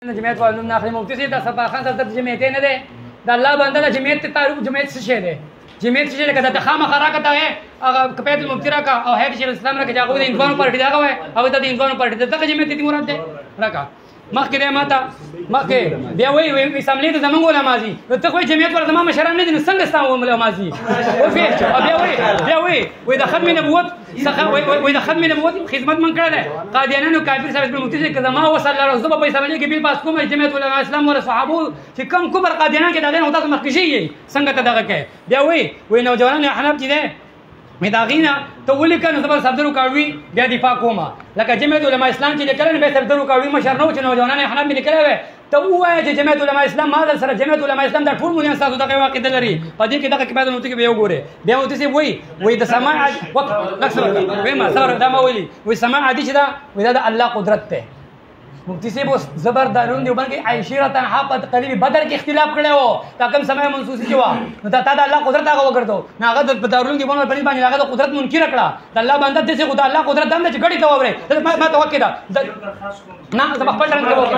جمعیت والو نه اخلي مفتي سي د سفاخان صدر جمعیت نه ده د الله بنده د جمعیت تعریف جمعیت څه شی ده جمعیت څه لکه د خامه خراکه ته هغه کپیت المفتي راکا او هیڅ شي اسلام راکا هغه د انسانو پارټي دا وای هغه د انسانو پارټي دغه جمعیت دي مراد ده راکا مخکې ده ماته مخکې بیا وای اسمبلی ته زمونږ علماء دي ته خو جمعیت ور زمما مشران نه دي څنګه ستاسو علماء دي او بیا وای د ختم نبوت څخه وای د ختم نبوت خدمت من کړل قادیانانو کافر صاحب المفتي چې کزما وصل الله رسول په اسمبلی کې بیل پاس کوم جمعیت علماء اسلام ور صحابو چې کم کبر قادیانان کې دغه نو تاسو مخکې شي څنګه ته دغه کې بیا وای نوجوانان احناف چې ده مې داغینا ته ولې کنه زبر صدرو کاوي بیا دفاع کومه لکه جمعیت علماء اسلام چې کله به صدرو کاوي مشر نو چې نوجوانان احناف مې کړه ته وایي چې جمعیت علماء اسلام ما سره جمعیت علماء اسلام د ټول مليان تاسو دغه واقع دلري په دې کې دغه کې بعد نو ته به وګوره بیا وته سي وای د سماع وقت نکسر وای ما سره دا ما وای سماع عادي چې دا وای دا الله قدرت ته مفتي صاحب زبر دارون دی باندې عائشه تنها په قریب بدر کې اختلاف کړو تا کوم سماع منسوسی کې وا نو تا د الله قدرت هغه وګرځو نه هغه د دارون دی باندې هغه د قدرت منکر کړه د الله باندې د څه خدای الله قدرت دم چې غړي ته وره ما توکل نه د خپل ټرن کې وګه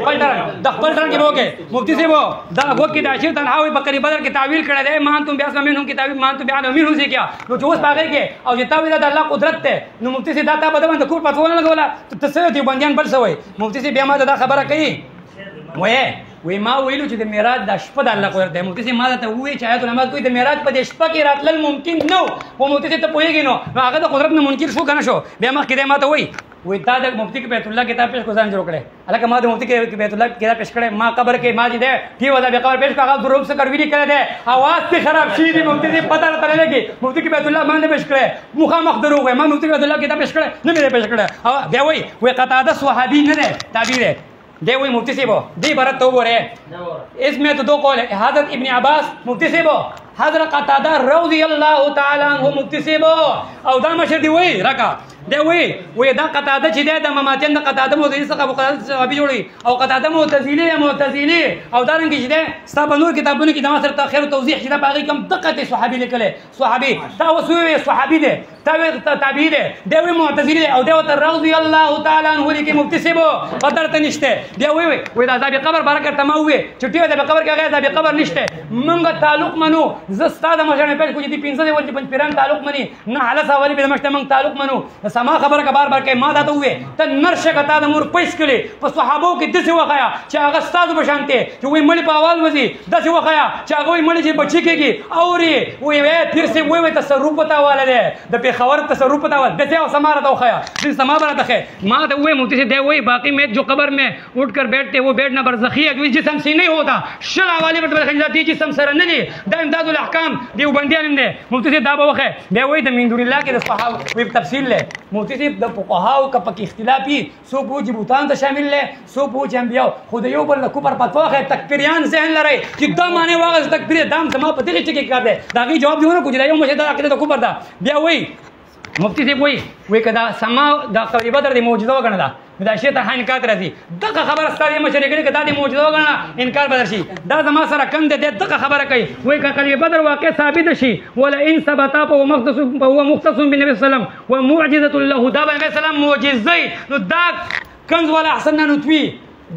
خپل ټرن د خپل ټرن کې وګه مفتي صاحب دا وګه د عائشه تنها په قریب بدر کې تعویل کړه دی مان تم بیا سمینهم کې تعویل مان تم بیا امیر هوسي کیا نو چې اوس پاګه کې او چې تعویل د الله قدرت ته نو مفتي صاحب دا تا په باندې کور پټول نه غولا ته څه دی باندې بل سوې مفتي صاحب بیا ما دا خبره کوي وای ما ویلو چې د معراج د شپه د الله قدرت دی مفتي صاحب ما ته وایي چې آیت النماز کوي د معراج په د شپه کې راتلل ممکن نو او مفتي صاحب ته پوهیږي نو هغه د قدرت نه منکر شو کنه شو بیا ما کې ما ته وای دا د مفتی بیت الله کتاب پیش کوزان جوړ کړي الکه ما د مفتی بیت الله کتاب پیش کړي ما قبر کې ما دي ده دی ولا به قبر پیش کاغذ دروب سے کروی کړي ده आवाज ته خراب شي دی مفتی دې پتہ نه لګي مفتی بیت الله باندې پیش کړي مخامخ دروغ ما مفتی بیت الله کتاب پیش کړي نه مې پیش کړي بیا وای قطاده صحابي نه ده تعبیر ده وای مفتی صاحب دی برت تو غره اسمه تو دو قول حضرت ابن عباس مفتی صاحب حضرت قتاده رضی الله تعالی عنہ مفتی صاحب او دا مشر دی وای راکا دی وای دا قتاده چې د مماتین د قتاده مودي څخه ابو قتاده صحابي جوړي او قتاده معتزلی او دا رنګ چې ده ستاسو نور کتابونو کې د سره تاخير او توضیح چې دا باغی کم دقت صحابي لیکله صحابي تا وسوي صحابي ده تا تابعی ده دی معتزلی او دی رضی الله تعالی عنہ لیکي مفتی صاحب قدر ته نشته دی وای دا عذاب قبر برکت ته ما وای چې ټیو د قبر کې هغه عذاب قبر نشته منګه تعلق منو زستا د مشر په کوم دي 500 ول پنځ پیران تعلق مني نه حالت حواله به مشته من تعلق منو سما خبره کا بار بار کوي ما دا ته وې ته نرشه کتا د مور پیس کړي په صحابو کې دسه وخایا چې هغه استاد بشانته چې وې مړي په اواز وځي دسه وخایا چې هغه وې مړي چې بچی کېږي او وې پھر سے وې تصرف پتا واله ده د پیښور تصرف پتا واله دسه او سماره ته وخایا دې سما بره ته ما ته وې مفتی سے دی وې باقی میں جو قبر میں اٹھ کر بیٹھتے وہ بیٹھنا برزخی ہے جو جسم سے نہیں ہوتا شرع والے پر خنجاتی جسم سره نه دي د امداد الاحکام دیو بندیان نه مفتی سے دا وخه دی وې د من دون الله کې د صحابه وې تفصیل له مفتی سے د فقهاو کا پک اختلافي سو پوج بوتان ته شامل له سو پوج انبیاء خدایو بل کوپر پتوخه تکفیریان ذهن لري چې دا معنی واغ تکفیر دام سما په دې ټکی کار دی داغي جواب دیونه کوجدا یو مشه دا عقیده د کوپر دا بیا وای مفتی سے وای کدا سما دا قریب بدر دی معجزه وګڼه دا شی ته انکار راځي دغه خبر ستاره مشر کړي کدا دی معجزه وګڼه انکار بدر شي دا زما سره کم دی دغه خبره کوي وای کله بدر واقع ثابت شي ولا ان ثبت هو مختص بالنبي صلی الله علیه وسلم ومعجزه له دا نبی سلام معجزه نو دا کنز ولا احسن نتوی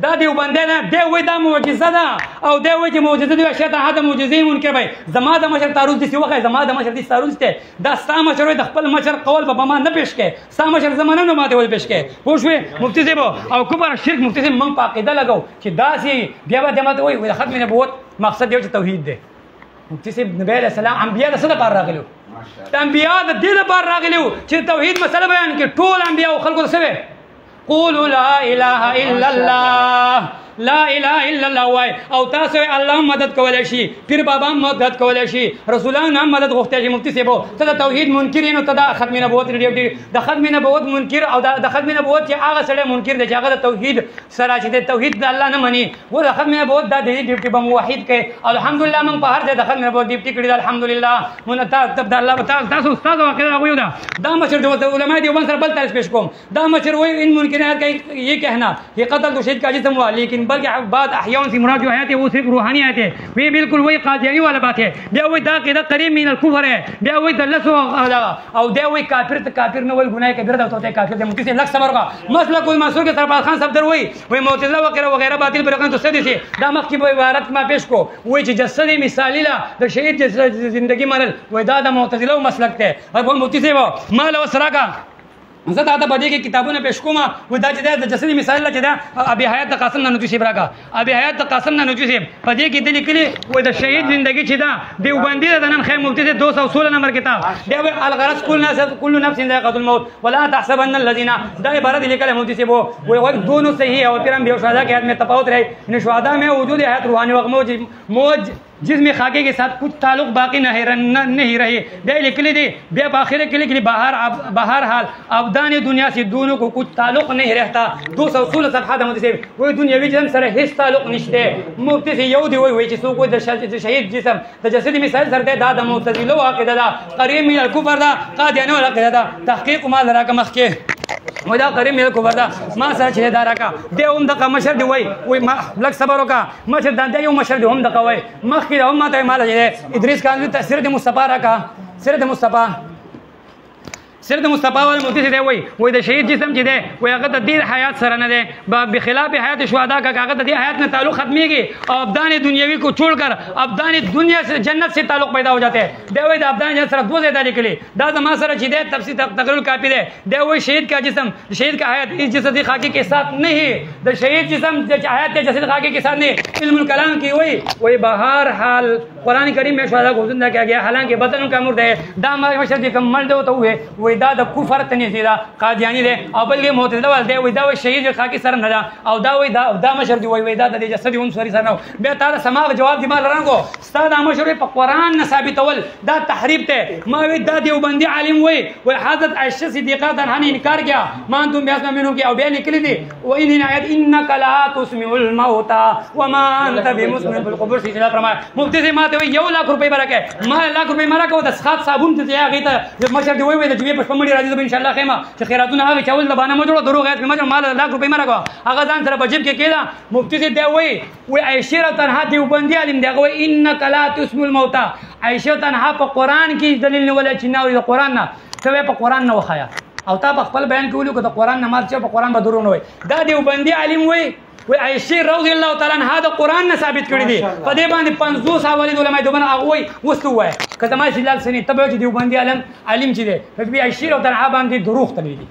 دا دیو بندې نه دی وای دا معجزه ده او دی وای چې معجزه دی شیطان هدا معجزه منکر وای زما د مشر تعرض دي وخه زما د مشر دي تعرض ته دا ستا مشر د خپل مشر قول په ما نه پیش کې ستا مشر زمانه نه ماته ول پیش کې پوښوي مفتی صاحب او کوبر شرک مفتی صاحب من پاقیده لګاو چې دا سي بیا به ماته وای د ختم نبوت مقصد دی چې توحید دی مفتی صاحب نبی علیہ السلام انبیاء د څه لپاره راغلو انبیاء د دې لپاره راغلو چې توحید مسله بیان کړي ټول انبیاء خلکو څه قولوا لا اله الا الله لا اله الا الله وای او تاسو الله مدد کولای شي پیر بابا مدد کولای شي رسولان هم مدد غوښتي شي مفتی صاحب ته د توحید منکرین او ته د ختم نبوت د ختم نبوت منکر او د ختم نبوت چې هغه سره منکر دی چې هغه د توحید سره چې د توحید د الله نه مني و د ختم نبوت د ډیوټي به موحد کې الحمدلله من په هر ځای د ختم نبوت ډیوټي کړی الحمدلله مون د الله تعالی تاسو استاد واقعا غوډه دا مشر د علماء دی ون سره بل تاسو پیش کوم دا مشر وای ان मुमकिन है कि ये कहना कि कत्ल तो शहीद का जिस्म हुआ, लेकिन बल्कि बाद अहयाउन से मुराद जो आयत है वो सिर्फ रूहानी आयत है। ये बिल्कुल वही कादियानी वाला बात है। बया वही दा कि करीब मिनल कुफर है, बया वही दल्लस और दे वही काफिर ने वही गुनाह कबीरा दा होता है काफिर दे मुक्ति से लग सबर का मसला कोई मासूर के सरफराज खान सब दर वही मुअतज़िला वगैरह वगैरह बातिल पर तो सदी से दा मख की इबारत में पेश को वही जसदी मिसाली ला द शहीद जिंदगी मरल वही दा मुअतज़िला मसलक है और वो मुक्ति से वो माल वसरा का زه دا په دې کې کتابونه پېښ کوم و دا چې د جسدي مثال چې دا ابي حیات د قاسم نانوتوي صاحب راکا ابي حیات د قاسم نانوتوي صاحب په دې کې د لیکلي و د شهید زندگی چې دا دیوبندي د نن خیر مفتی د 216 نمبر کتاب دی الغرض كل نفس ذائقة الموت ولا تحسبن الذين دا عبارت لیکل مفتی صاحب وہ دونوں صحیح اور پھر ہم بھی شہدا کے حد میں تفاوت رہے ان شہدا میں وجود حیات روحانی و موج जिसम खाके के साथ कुछ ताल्लुक बाकी नहीं रहे बे लिखले दे बे आखिर के लिए बाहर हाल अवदान दुनिया से दोनों को कुछ ताल्लुक नहीं रहता 216 सफहा दम से वो दुनियावी जिस्म सर हिस ताल्लुक निश्ते मुफ्ती से यहूदी वही चीज़ों को शहीद जिस्म तजस्सुद मिसाल सरते दा मुतज़िला अक़ीदा दा करीम मिन कुफर दा कादियानी वाला अक़ीदा दा तहक़ीक़ माल रा का मखके वदा करीम मिन कुफर दा मा सर छेदारा का दे उम द का मशर दे वही लग सबरो का मशर दा यो मशर दे हम द का वही मख की हम माता माल इदरीस खान सिरत मुस्तफा रा का सिरत मुस्तफा वाले मुफ्ती से वही द शहीद जिस्म जे दे वो अगर दी हयात सर न दे बखिलाफ हयात शुहदा का अगर दी हयात में ताल्लुक खत्मेगी और अबदान दुनियावी को छोड़कर अबदान दुनिया से जन्नत से ताल्लुक पैदा हो जाते हैं दे वही अबदान जन्नत सर दो ज़्यादा के लिए दादा मा सर जी दे तफसीर तकरीर काफी दे दे वही शहीद का जिस्म शहीद का हयात इस जसदी खाकी के साथ नहीं द शहीद जिस्म हयात जसद खाकी के साथ नहीं इल्मुल कलाम की वही बहार हाल कुरान करीम में शुहदा को जिंदा किया गया हालांकि बदन का मुर्द है दाम मशरदी का मल दो तो हुए वही دا د کفر تنزیدا قادیانی دی او بلګه معتزله ول دی وای دا وای شهید خاکی سره نه دا او دا وای دا مشر دی وای دا د جسدی اون سوري سره نو به تا سماغ جواب دی مال رانګو استاد مشر په قران نه ثابتول دا تحریف ته ما وای دا دیوبندی عالم وای حضرت عائشہ صدیقہ عنها نے انکار کیا مان تم بیاسنا منو کی او بیان کلی دی و ان آیات انک لا تسمع الموتى وما انت بمسمع بالقبور سی جلا فرمایا مفتی سے ماته وای 1 लाख روپے برکه ما 1 लाख روپے مرکه د سخات صابون ته یا غیته مشر دی وای د جوی په مړي راځي ان شاء الله خیمه چې خیراتونه هغه چول د باندې مجوړ دروغ یې مجوړ مال 1 लाख روپے مرکه هغه ځان سره بجیب کې کېدا مفتی سے دی وای عائشہ تنها دیوبندی عالم دی وای انک لا تسمع الموتى عائشہ تنها په قران کې دلیل نه ولا چې ناوې د قران نه ته په قران نه وخایا او تا په خپل بیان کې ویلو چې د قران نه مال چې په قران به درونه وای دا دیوبندی عالم وای عائشہ رضی الله تعالی عنها د قران نه ثابت کړی دی په دې باندې 500 حواله علماء دوبنه هغه وای وستو وای کته ما شلال سنی تبه چې دیوبندی عالم چې دی په عائشہ رضی الله عنها باندې دروغ تللی دی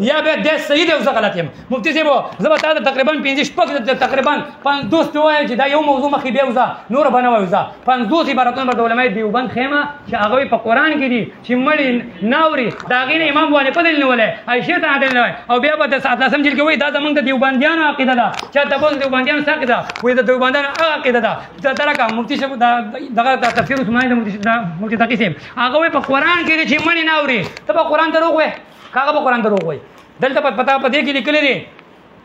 یا به د صحیح دی او زه غلط یم مفتی صاحب زه به تا تقریبا 15 شپږ تقریبا 500 وای چې دا یو موضوع مخې به وزا نور بنوي وزا 500 عبارتونه د علماء دیوبند خیمه چې هغه په قران کې دي چې مړی ناوري دا غین امام باندې په دلیل نه ولې عائشہ ته عادل نه او بیا به د ساتلسم جیل کې وای دا زمونږ د دیوبندیانو عقیده ده چې تاسو دیوبندیانو څه عقیده وای د دیوبندیانو عقیده ده درکه مفتی صاحب دغه تفسیر عثماني د مفتی تقی صاحب هغه په قران کې چې مړی ناوري ته په قران دروغ وای کاغه په قران دروغ وای دلته پتا پدې کې لیکل دي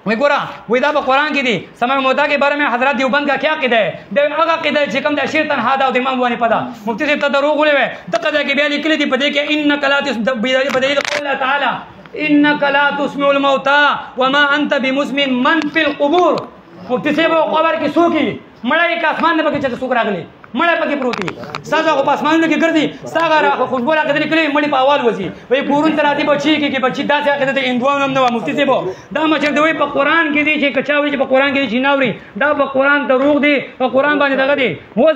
وای ګورا وای دا په قران کې دي سمع موتا کے بارے میں حضرت دیوبند کا کیا عقیدہ ہے د هغه عقیدہ چې کوم د شیر تنها دا د امام وانی پدا مفتی سے تدروغ ولې دغه کې بیا لیکل دي پدې کې انک لا تسبح بدلیل قول الله تعالی انک لا تسمع الموتى وما انت بمسمع من في القبور مفتی سے وہ قبر کی سو کی مړی کا اسمان نه پکې چې سوک راغلی مړی پکې پروتي ساده په اسمانونو کې ګرځي ساغه خوشبو راکړي کړي مړی په اول وځي وای کورون تر راځي بچي کې بچي داسې عقیده ته هندوانو هم نه مفتی صاحب دا مچ دوی په قران کې دي چې کچاوي په قران کې دي ناوري دا په قران دروغ دي په قران باندې دغه دي وځ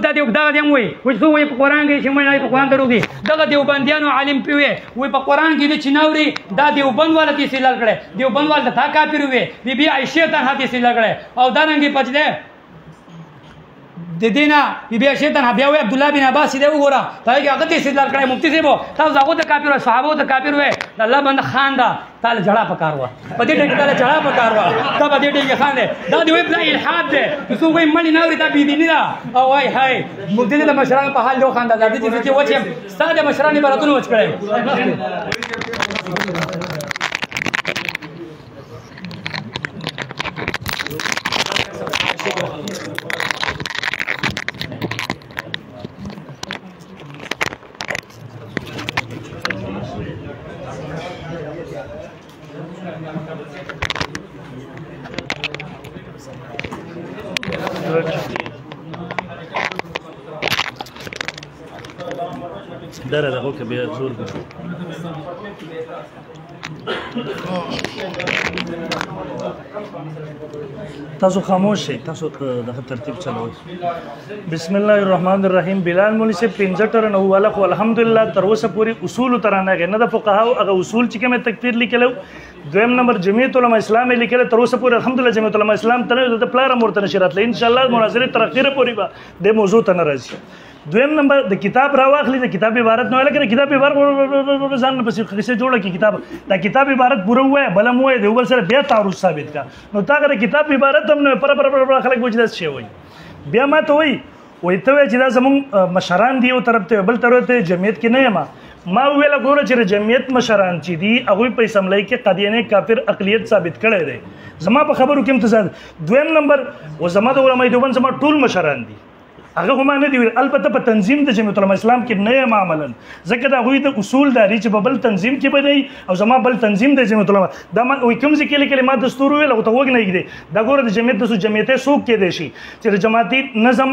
دا دی دا دی وای وځو وای په قران کې چې مړی په قران دروغ دي دغه دیوبندیانو عالم پیوي وای په قران کې دي چې ناوري دا دیوبند والا تي سیلال کړي دیوبند والا تا کافر وي بي عائشہ ته هاتي سیلال کړي او دا رنګي پچده د دینا بیا شیطان بیا وی عبد الله بن عباس دی وګوره دا کې هغه ته استدلال کړی مفتی صاحب تاسو هغه ته کافر صحابه ته کافر وې الله بند خان دا تعالی جړه پکار وا په دې ټکی تعالی جړه پکار وا دا په دې ټکی خان دی دا دی بلا الحاد دی څو وی مړی ناوري دا بي دي نه او وای هاي مفتی د مشران په حال جو خان دا د دې چې وچم ستاده مشران براتونه وچ کړي دره دغه کې بیا زور تاسو خاموش شئ تاسو دغه ترتیب چلوئ بسم الله الرحمن الرحیم بلال مولوی سے 65 نو والا خو الحمدلله تر اوسه پوری اصول ترانه غنه د فقهاو هغه اصول چې کومه تکفیر لیکلو دویم نمبر جمعیت علماء اسلام لیکل تر اوسه پوری الحمدلله جمعیت علماء اسلام ته د پلار مرته نشرات لې ان شاء الله مناظره تر اخیره پوری به د موضوع ته ناراضي دویم نمبر د کتاب راواخلی د کتاب عبارت نه لکه کتاب عبارت ځان په څه جوړه کی کتاب دا کتاب عبارت پوره وای بلم وای د وګل سره بیا تعارض ثابت کا نو تا غره کتاب عبارت هم نه پر خلک وجدت شي وای بیا ما ته وای ته چې دا زمون مشران دی یو طرف ته بل طرف ته جمعیت کې نه ما ویل ګوره چې جمعیت مشران چې دی هغه په اسمبلی کې قادیانه کافر اقلیت ثابت کړي دي زما په خبرو کې امتزاج دویم نمبر و زما د علماء دیوبند زما ټول مشران دي هغه هم نه دی البته په تنظیم د جمعیت علماء اسلام کې نه معاملن ځکه دا غوي د اصول داري چې په بل تنظیم کې بدای او زما بل تنظیم د جمعیت علماء دا من وي کوم ځکه کلمات دستور ویل او ته وګ نه کېږي دا ګوره د جمعیت د جمعیت سوق کې دی شي چې جماعتي نظم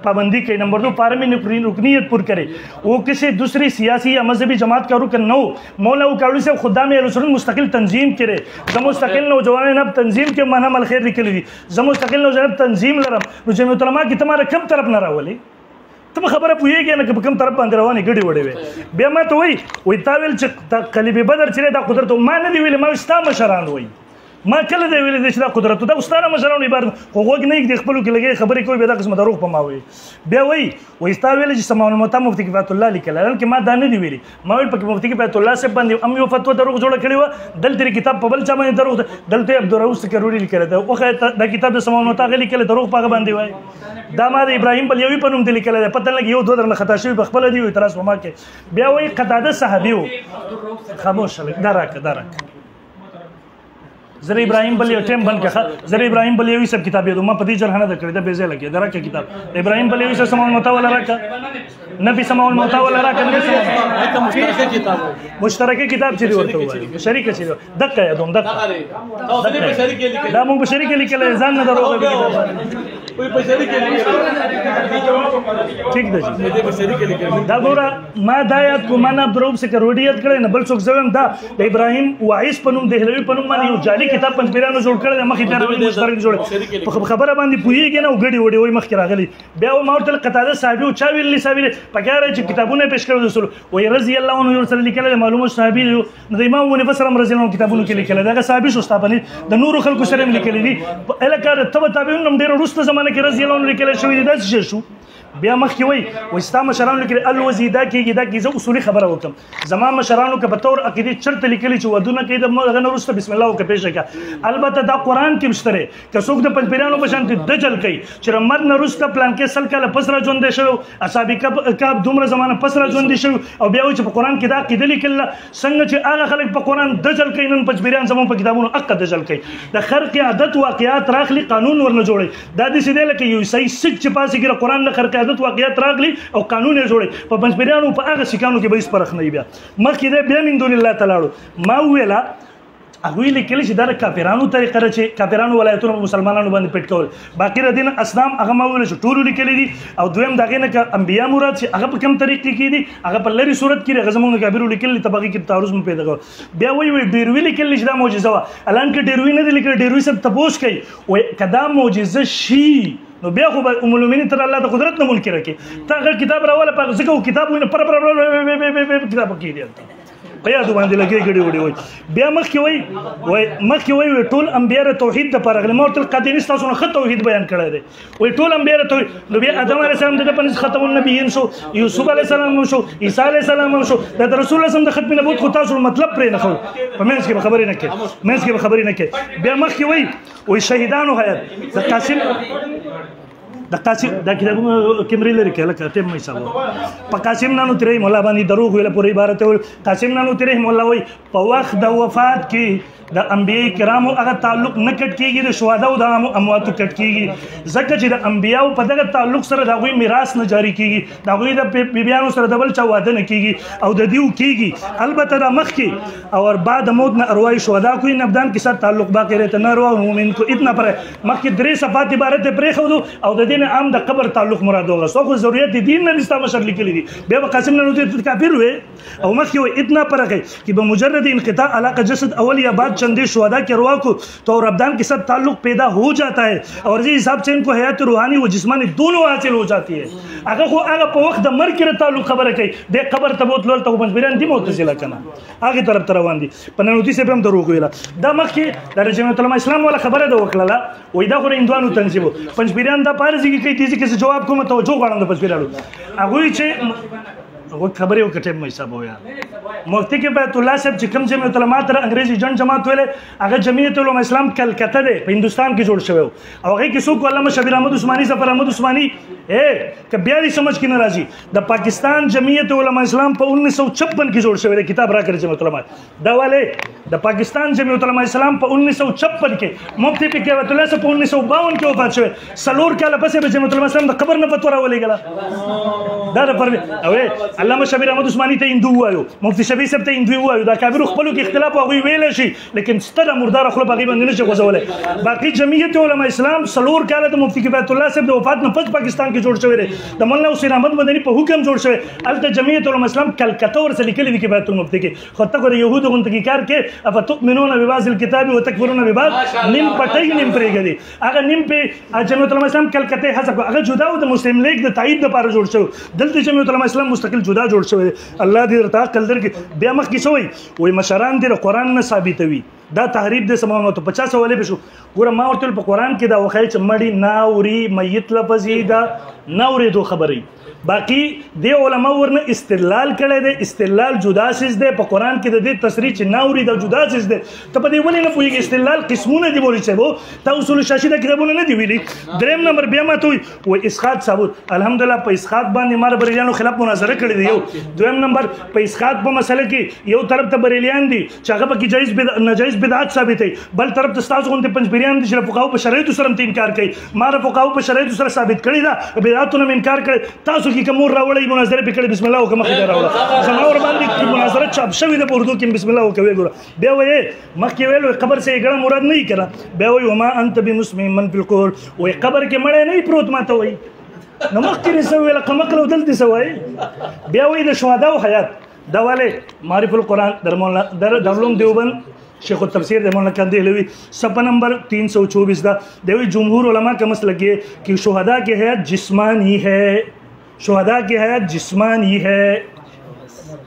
پابندی کوي نمبر 2 پارمی رکنیت پر کرے وہ کسی دوسری سیاسی یا مذہبی جماعت کا رکن نہ ہو مولا وکاوی سے خدا میں رسول مستقل تنظیم کرے زم مستقل نوجوان نب تنظیم کے معنی مل خیر نکلی دی زم مستقل نوجوان تنظیم لرم نو جمعیت علماء کی تمہارا کم طرف نہ راولي ته خبره پوهیږي نه په کوم طرف باندې روانې ګډي وړي وي بیا ما ته وای تا ویل چې قلبي بدر چې دا قدرت ما نه دی ویل ما ستا مشران وای ما کله دی ویل چې دا قدرت دا استاد مشران عبارت خو وګ نه د خپل کې لګي خبرې کوي به دا قسم دروغ په ما وای بیا وای ستا ویل چې سماون متا مفتی کفایت الله لیکل لکه ما دا نه دی ویلي ما ویل په مفتی کفایت الله سے باندې ام یو فتوا دروغ جوړ کړی و دلته کتاب په بل چا باندې دروغ دلته عبدالرؤوف سکروړي لیکل دا وخه دا کتاب د سماون متا غلی کله دروغ په باندې وای دا ما د ابراهیم بلیوی په نوم د لیکل دا پته لګي یو دوه درنه خطا شوی په خپل دی اعتراض وما کې بیا وای قتاده صحابي و خاموش دراک زر ابراهیم بلیوی ټیم بند کړه زر ابراهیم بلیوی سب کتاب یې دوه په دې جرحنه د کړی دا به ځای لګي دراک کتاب ابراهیم بلیوی سره سمون متا ولا راکا نبی سمون متا ولا راکا نبی سمون مشترکه کتاب چې ورته وایي شریک چې دقه یا دوم دقه دا مونږ په شریک لیکل ځان نه دروغ وي په شریک ٹھیک ده چې په شریک لیکل دا ګوره ما دا یاد کوم نه دروغ څخه روډیت کړي نه بل څوک زویم دا ابراهیم وایس پنوم دهلوی پنوم باندې یو جالي کتاب پنځپیرانو جوړ کړل مخې ته مشترک جوړ په خبره باندې پوهیږي نه وګړي وړي وای مخکې راغلي بیا ما ورته قطاده صاحب او چا ویلي صاحب پکاره چې کتابونه پیش کړل رسول وای رضی الله عنه رسول لیکل معلومه صحابي د امام ابو بکر رضی الله عنه کتابونه کې لیکل دا صحابي شو ستابني د نور خلکو سره لیکل دي الکه تبع تابعین نم ډیر وروسته زمانه کې رضی الله عنه لیکل شوی دي دا شو بیا مخکې وای وستا مشرانو لیکل الوزیدا کېږي دا کیزه اصولي خبره وکم زما مشرانو که په تور عقیدی چرته لیکلي چې ودونه کې د مغه نورسته بسم الله وک پیښه کا البته دا قران کې مشتره که څوک د پنځپیرانو په شان دجل کوي چې رمد نورسته پلان کې سل کله پسره ژوند شو اصحاب کعب دومره زمانه پسره ژوند شو او بیا چې په قران کې دا عقیده لیکل څنګه چې هغه خلک په قران دجل کوي نن پنځپیران زمون په کتابونو اق دجل کوي د خرق عادت واقعیات راخلي قانون ورنه جوړي دا د سیده لکه یو صحیح سچ چې پاسې کې قران نه خرق عادت واقعیات راغلي او قانون یې جوړي په پنځپیرانو په هغه سکانو کې به هیڅ فرق نه بیا مخکې دی بیا من دون الله تعالی ما ویلا هغوی لیکلي چې دا د کافرانو طریقه ده چې کافرانو ولایتونه مسلمانانو باندې پټ کول باقي د دین اسلام هغه ما ویل چې ټولو لیکلي دي او دویم د هغې نه که انبیا مراد چې هغه په کوم طریقې کې دي هغه په لرې صورت کې هغه زموږ کابرو لیکلي ته هغې کې تعارض مو پیدا کوو بیا وایي ډېروي لیکلي چې دا معجزه وه الان که ډېروي نه دي لیکلي ډېروي صاحب تپوس کوي وایي که دا معجزه شي نو بیا خو ام المؤمنین تر الله د قدرت نه منکر کې تا هغه کتاب راواله په ځکه کتاب وینه پر کتاب کې دی په یادو باندې لګي ګډي وړي وای بیا مخکې وای ټول انبیا ر توحید د پرغله مورتل قادینی تاسو نه خط توحید بیان کړی دی وای ټول انبیا ر توحید نو بیا ادم علیه السلام د پنځ ختم النبیین شو یوسف علیه السلام شو عیسی علیه السلام شو د رسول الله د ختم نبوت خو تاسو مطلب پرې نه خو په منځ کې خبرې نه کوي بیا مخکې وای شهیدانو حیات د قاسم دا کتابونه کیمرې لري کله کته مې حساب په قاسم نانو تیرې مولا باندې دروغ ویل پوری عبارت قاسم نانو تیرې مولا وای په وخت د وفات کې د انبیاء کرامو هغه تعلق نه کټ کیږي د شهدا او د امواتو کټ کیږي ځکه چې د انبیاء په دغه تعلق سره د غوي میراث نه جاری کیږي د غوي د بیبيانو سره د بل چا واده نه کیږي او د دیو کیږي البته د مخ کې او بعد موت نه ارواح شهدا کوئی نبدان کې سره تعلق باقی رہتا نه ارواح مومن کو اتنا پر مخ کې درې صفات عبارت پرې خو او د دې دین عام د قبر تعلق مراد ہوگا سو کو ضرورت دین نے نستا مشر لکلی دی بے قاسم نے نوتے کافر ہوئے او مخ کو اتنا فرق ہے کہ بمجرد انقطاع علاقہ جسد اول یا بعد چند شہداء کے ارواح کو تو اور ابدان کے ساتھ تعلق پیدا ہو جاتا ہے اور اسی حساب سے ان کو حیات روحانی و جسمانی دونوں حاصل ہو جاتی ہے اگر کو اگر په وخت د مر کې تعلق خبره کوي د قبر ته بوتلول ته پنځبیران دی معتزله کنه هغه طرف روان دي په ننوتی سه هم دروغ ویلا دا مخکې د جمعیت العلماء اسلام ولا خبره ده وکړه وای دا خو هندوانو تنظیم پنځبیران دا پارځي کې تیزی کې جواب کوم توجه غواړم د پنځبیرانو هغه چې وہ خبریں وہ کٹے میں حساب ہویا مفتی کے بیت اللہ صاحب چکم جمعیت علماء تر انگریزی جن جماعت ویلے اگر جمعیت علماء اسلام کلکتہ دے ہندوستان کی جوڑ شوے ہو اور اگر کسو کو علامہ شبیر احمد عثمانی سفر احمد عثمانی کہ بیاری سمجھ کی ناراضی دا پاکستان جمعیت علماء اسلام پر 1956 کی جوڑ شوے دے کتاب را کر جمعیت علماء دا والے دا پاکستان جمعیت علماء اسلام پر 1956 کے مفتی پہ کہ بیت اللہ صاحب پر 1952 کے وفات شوے سلور کے علاقہ سے جمعیت علماء اسلام دا قبر نہ فتوا راولے گلا دا پر اوے علامہ شبیر احمد عثمانی ته هندو وایو مفتی شفیع صاحب ته هندو وایو دا کافر خپلو کې اختلاف هغوی ویلی شي لیکن ستره مردار خپله په هغې باندې نشي غځولی باقي جمعیت علماء اسلام څلور کاله د مفتی کفایت الله صاحب د وفات نه پس پاکستان کې جوړ شوی دی د مولانا حسین احمد مدني په حکم جوړ شوی هلته جمعیت علماء اسلام کلکته ورسره لیکلي دي کفایت المفتی کې خو ته ګوره یهودو غونته کې کار کې افتؤمنون ببعض الکتاب وتکفرون ببعض نیم پټۍ نیم پرېږدي هغه نیم پې جمعیت علماء اسلام کلکته هڅه کړه هغه جدا و د مسلم لیگ د تایید دپاره جوړ شوی دلته جمعیت علماء اسلام مستقل جدا جوړ شوی الله دې درته عقل درکړي بیا مخکې څه وایي وایي مشران دې د قرآن نه ثابتوي دا تحریف دې سماونه ته 50 حوالې به شو ګوره ما ورته په قرآن کې دا وښایي چې مړي نه اوري میت لفظ یې دا نه اورېدو خبرې باقی دی علماء ورنه استدلال کړی دی استدلال جدا سیز دی په قرآن کې د دې تصریح چې نه اوري دا جدا سیز دی ته په دې ولې نه پوهېږي استدلال قسمونه دي مولوي صاحب تا اصول شاشي د کتابونه نه دي ویلي دریم نمبر بیا ما ته وایي وایي اسقاط ثابت الحمدلله په اسقاط باندې ما د بریلیانو خلاف مناظره کړې دی یو دویم نمبر په اسقاط په مسله کې یو طرف ته بریلیان دي چې هغه پکې ناجایز بدعت ثابتوي بل طرف ته ستاسو غوندې پنځپیریان دي چې د فقهاو په شرایطو سره هم انکار کوي ما د فقهاو په شرایطو سره ثابت کړي ده بدعتو نه انکار کړی تاسو کې کوم راوړی مناظره پکړي بسم الله وکړه مخې راوړه زما ور باندې مناظره چاپ شوی د اردو کې بسم الله وکړه ګوره بیا وایي مخکې ویلو قبر سے ګړه مراد نه کړه بیا وایي وما انت بمسمع من في القبور وایي قبر کې مړی نه پروت ماته وایي نو مخکې یې څه ویله قمقله دلته څه وایي بیا وایي د شهدا او حیات دا والے معرف القرآن دارالعلوم دیوبند شیخ التفسیر د مولانا کندهلوی صفحہ نمبر 324 دا دیوی جمہور علماء کا مسلک یہ کہ شہداء کی حیات جسمانی ہے شہداء کی حیات جسمانی ہے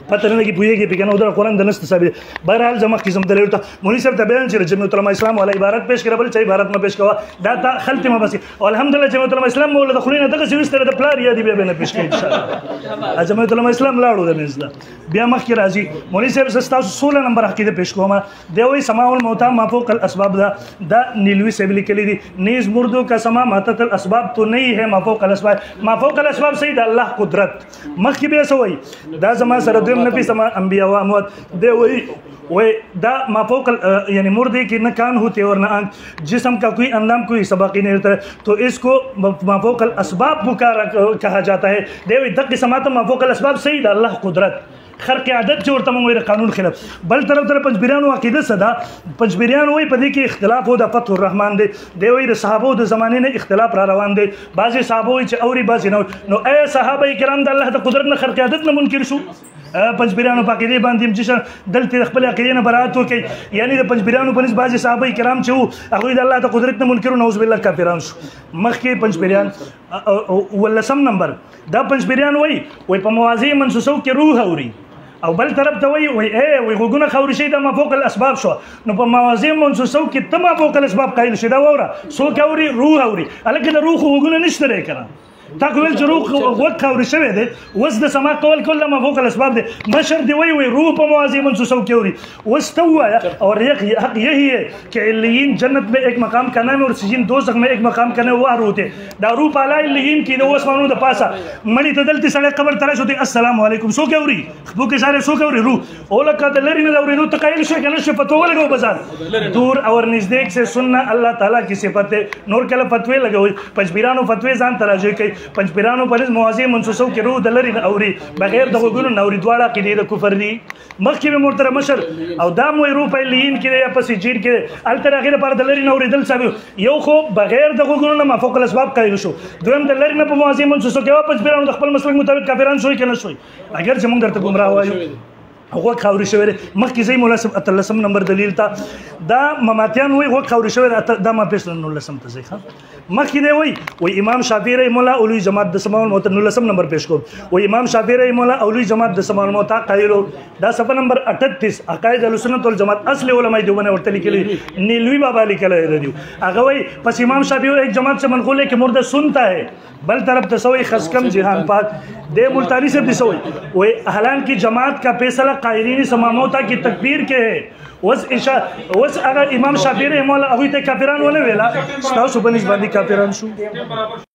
پتہ نه لګي پوهېږي پکې نو د قرآن د نست ثابت بهرحال زما قسم دلیل ته مولوي صاحب ته بیان چې جمعیت علماء اسلام والا عبارت پیش کړه بل چې عبارت ما پیش کوه دا تا خلط ما بس الحمدلله جمعیت علماء اسلام مولا د خلینو دغه څه وستره د پلار یادې بیا نه پیش کړي ان شاء الله جمعیت علماء اسلام لاړو د نزله بیا مخکې راځي مولوي صاحب تاسو 16 نمبر عقیده پیش کوم دی وایي سماع الموتى ما فوق الاسباب دا نیلوی صاحب لیکلي دي نیز مردو کا سما ماتت الاسباب تو نہیں ہے ما فوق الاسباب ما فوق الاسباب سید الله قدرت مخکې بیا څه وایي دا زما سره دویم نبی سما انبیاء و اموات دے وہی دا ما فوق یعنی مردے کی نہ کان ہوتے اور نہ آنکھ جسم کا کوئی اندام کوئی سباقی نہیں رہتا ہے تو اس کو ما فوق الاسباب پکارا کہا جاتا ہے دے وہی دق سماتا ما فوق الاسباب سید اللہ قدرت خرق عادت جو ورته موږ قانون خلاف بل طرف پنځپیریانو عقیده صدا پنځپیریانو وایي په دې کې اختلاف و د فتح الرحمن دی وایي د صحابو د زمانې نه اختلاف را روان دی بعضې صحابه وایي چې اوري بعضې نه نو ایا صحابه کرام د الله د قدرت نه خرق عادت نه منکر شو پنځپیریانو په عقیدې باندې چې دلته د خپلې عقیدې نه براءت وکړي یعنی د پنځپیریانو په نسبت بعضې صحابه کرام چې وو هغوی د الله د قدرت نه منکر نعوذ بالله کافران شو مخکې پنځپیریان ولسم نمبر دا پنځپیریان وایي په موازی منسوسو کې روح اوري او بل طرف ته وایي وایي غوږونه خاوري شي دا ما فوق الاسباب شو نو په موازی منسوسو کې ته ما فوق الاسباب قایل شي دا واوره څوک اوري روح اوري هلکه د روح غوږونه نشته دی که نه تا کو ویل چې روح غوږ خاوري شوی دی اوس د سما کول کله ما فوق الاسباب دی مشر دی وایي روح په موازی منسوسو کې اوري اوس ته ووایه اور حق یہی ہے کہ علیین جنت میں ایک مقام کا نام ہے اور سجین دوزخ میں ایک مقام کا نام ہے وہ روح ته دا روح په اعلی علیین کې د اسمانونو د پاسه مړي ته دلته سړی قبر ته راشي السلام علیکم څوک اوري خپو کې سارے څوک اوري روح او لکه د لرې نه د اورېدو ته قایل شوی که نه شي فتوا ولګوو بازار دور اور نزدیک سے سننا اللہ تعالیٰ کی صفت ہے نور کله فتوی لګوي پنځپیرانو فتوی ځان ته راجوي کوي چې پنځپیرانو پر موازی منسوسو کې روح د لري اوري بغیر د غوګونو نوري دواړه عقیده د کفر دي مخکې به محترم مشر او دا مو روپای لین کې یا پسې جیر کې التر غیر پر د لري نوري دل صاحب یو خو بغیر د غوګونو نه مفوق الاسباب قایل شو دویم د لري نه په موازی منسوسو کې پنځپیرانو د خپل مسلک مطابق کافران شوي کنه شوي اگر چې موږ درته گمراه وایو هو خاوري شوی مخکې زي مولا سم اتلسم نمبر دلیل تا دا مماتیان وي هو خاوري شوی دا ما پېښ نو لسم ته ځي مخکې دی وي امام شافعي رحم الله اولوی جماعت د سماول موت نو لسم نمبر پېښ کو وي امام شافعي رحم الله اولوی جماعت د سماول موت قایلو دا صفحه نمبر 38 عقاید السنت والجماعت اصل علماء دیوبند ورته لیکلي نیلوی بابا لیکل دی هغه وي پس امام شافعي ایک جماعت سے منقول ہے کہ مردہ سنتا ہے بل طرف تسوی خسکم جہان پاک دے ملتانی سے تسوی وہ اہلان کی جماعت کا فیصلہ قائلین سماموتا کی تکبیر کے ہے وس اگر امام شافعی رحمه الله هغه ته کافران ونه ویلا تاسو په نسبت کافران شو